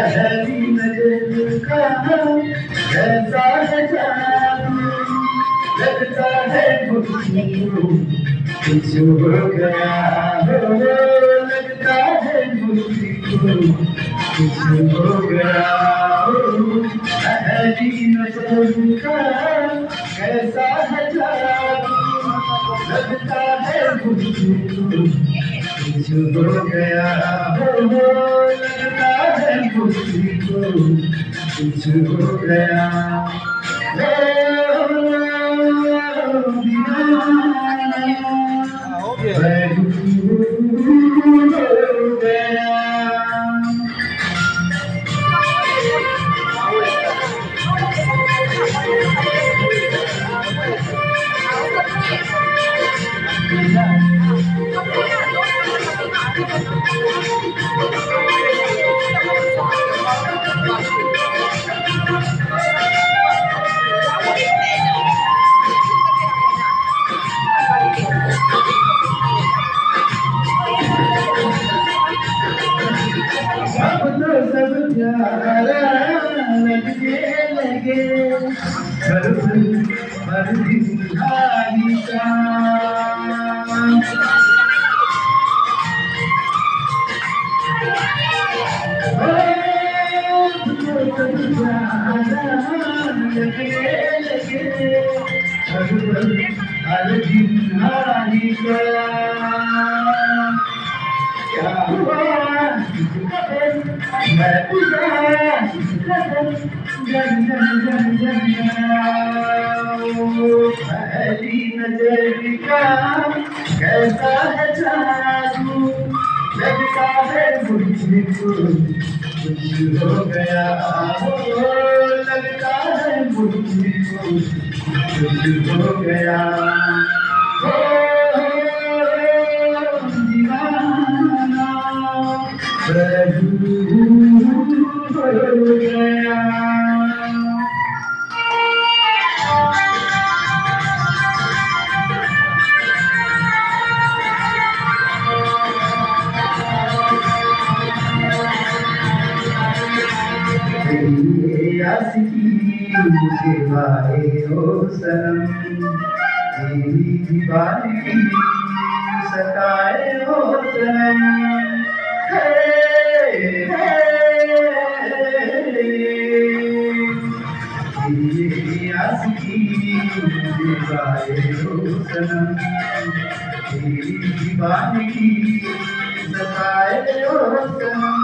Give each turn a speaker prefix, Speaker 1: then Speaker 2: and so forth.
Speaker 1: पहली नजर का कैसा है जादू, लगता है मुझको कुछ हो गया हो, लगता है मुझको कुछ हो गया हो। पहली नजर का कैसा है जादू, लगता है मुझको कुछ हो गया हो, लगता है मुझको कुछ हो गया हो। अब तो सब प्यारा लगने लगे, हर दिहाड़ी का लगने लगे, हर दिहाड़ी का क्या हुआ मैं पहली नजर का कैसा है जादू, लगता है मुझको कुछ हो गया हो, लगता है मुझको कुछ हो गया हो। दीवाना प्रभु हो गया। तेरी आशिकी मुझे वाए हो सनम, तेरी दीवानगी सताए हो सनम। तेरी आशिकी मुझे वाए हो सनम, तेरी दीवानगी सताए हो सनम।